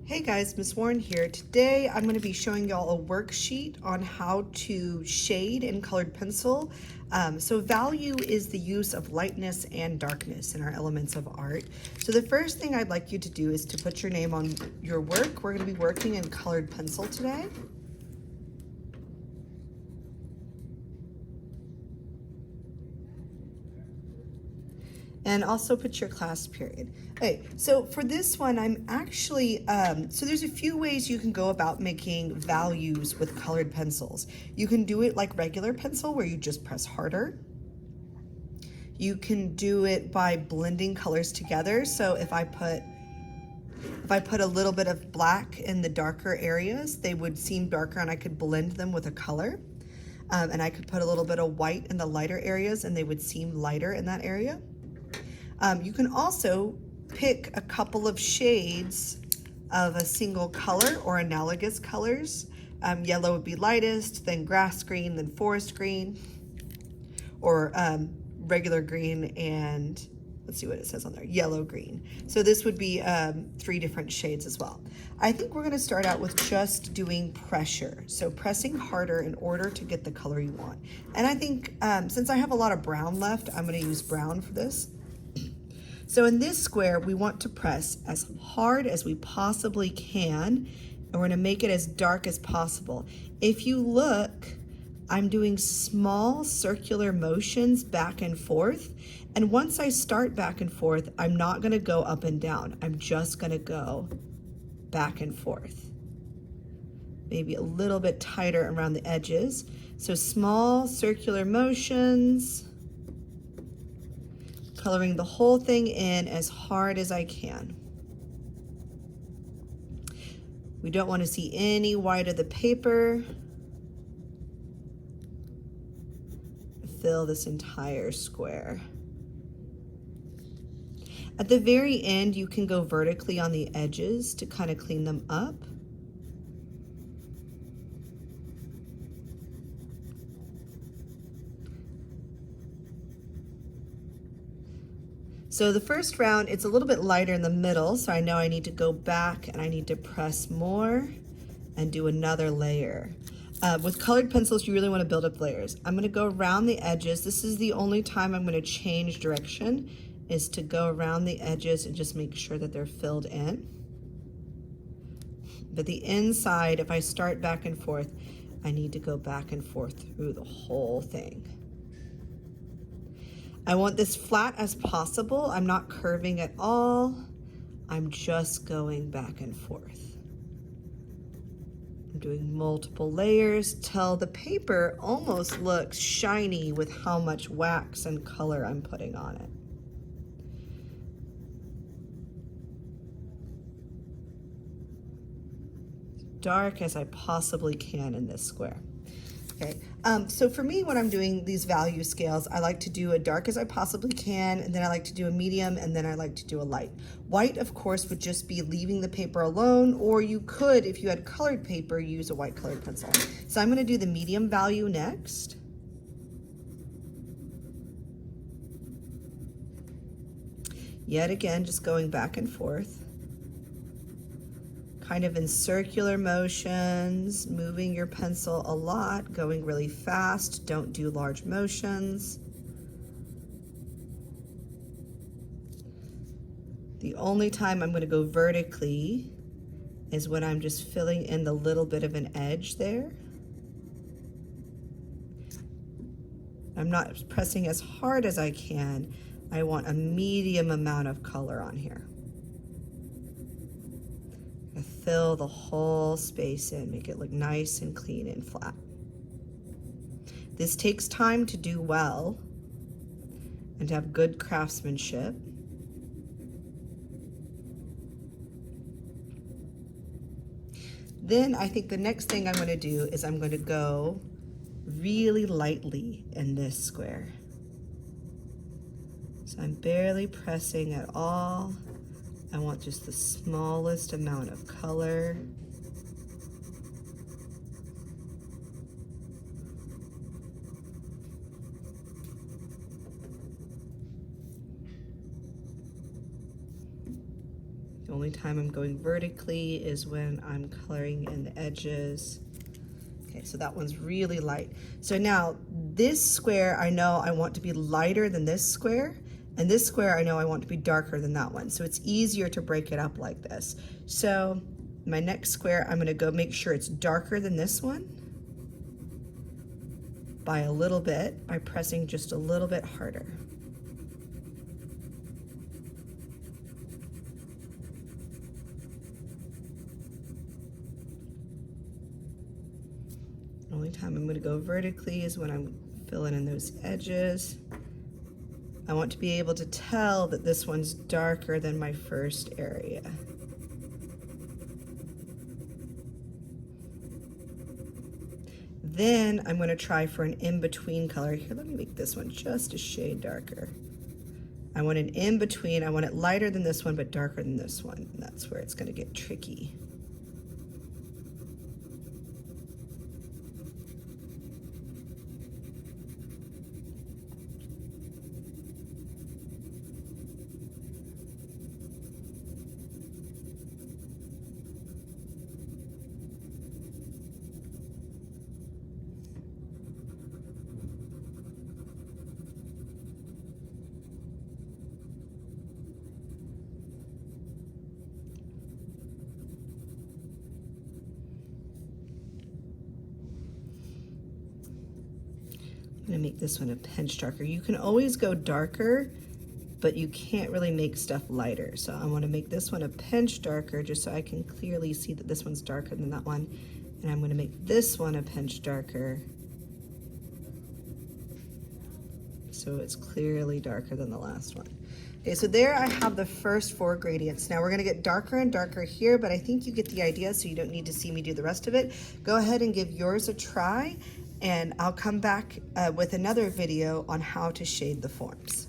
Hey guys, Miss Warren here. Today I'm going to be showing y'all a worksheet on how to shade in colored pencil. So value is the use of lightness and darkness in our elements of art. So the first thing I'd like you to do is to put your name on your work. We're going to be working in colored pencil today. And also put your class period. Okay, so for this one, I'm actually, so there's a few ways you can go about making values with colored pencils. You can do it like regular pencil where you just press harder. You can do it by blending colors together. So if I put a little bit of black in the darker areas, they would seem darker and I could blend them with a color. And I could put a little bit of white in the lighter areas and they would seem lighter in that area. You can also pick a couple of shades of a single color or analogous colors. Yellow would be lightest, then grass green, then forest green, or regular green and let's see what it says on there, yellow green. So this would be 3 different shades as well. I think we're going to start out with just doing pressure. So pressing harder in order to get the color you want. And I think since I have a lot of brown left, I'm going to use brown for this. So in this square, we want to press as hard as we possibly can, and we're going to make it as dark as possible. If you look, I'm doing small circular motions back and forth, and once I start back and forth, I'm not going to go up and down. I'm just going to go back and forth. Maybe a little bit tighter around the edges. So small circular motions, coloring the whole thing in as hard as I can. We don't want to see any white of the paper. Fill this entire square. At the very end, you can go vertically on the edges to kind of clean them up. So the first round, it's a little bit lighter in the middle, so I know I need to go back and I need to press more and do another layer. With colored pencils, you really want to build up layers. I'm going to go around the edges. This is the only time I'm going to change direction, is to go around the edges and just make sure that they're filled in. But the inside, if I start back and forth, I need to go back and forth through the whole thing. I want this flat as possible. I'm not curving at all. I'm just going back and forth. I'm doing multiple layers till the paper almost looks shiny with how much wax and color I'm putting on it. Dark as I possibly can in this square. Okay, so for me, when I'm doing these value scales, I like to do a dark as I possibly can, and then I like to do a medium, and then I like to do a light. White, of course, would just be leaving the paper alone, or you could, if you had colored paper, use a white colored pencil. So I'm gonna do the medium value next. Yet again, just going back and forth. Kind of in circular motions, moving your pencil a lot, going really fast. Don't do large motions. The only time I'm going to go vertically is when I'm just filling in the little bit of an edge there. I'm not pressing as hard as I can. I want a medium amount of color on here. Fill the whole space in, make it look nice and clean and flat. This takes time to do well and to have good craftsmanship. Then I think the next thing I'm going to do is I'm going to go really lightly in this square. So I'm barely pressing at all. I want just the smallest amount of color. only time I'm going vertically is when I'm coloring in the edges. Okay, so that one's really light. So now this square I know I want to be lighter than this square, and this square I know I want to be darker than that one. So it's easier to break it up like this. So my next square, I'm gonna go make sure it's darker than this one by a little bit, by pressing just a little bit harder. The only time I'm gonna go vertically is when I'm filling in those edges. I want to be able to tell that this one's darker than my first area. Then I'm going to try for an in-between color. Here, let me make this one just a shade darker. I want an in-between. I want it lighter than this one, but darker than this one. And that's where it's going to get tricky. I'm gonna make this one a pinch darker. You can always go darker, but you can't really make stuff lighter. So I wanna make this one a pinch darker just so I can clearly see that this one's darker than that one. And I'm gonna make this one a pinch darker so it's clearly darker than the last one. Okay, so there I have the first 4 gradients. Now we're gonna get darker and darker here, but I think you get the idea, so you don't need to see me do the rest of it. Go ahead and give yours a try, and I'll come back with another video on how to shade the forms.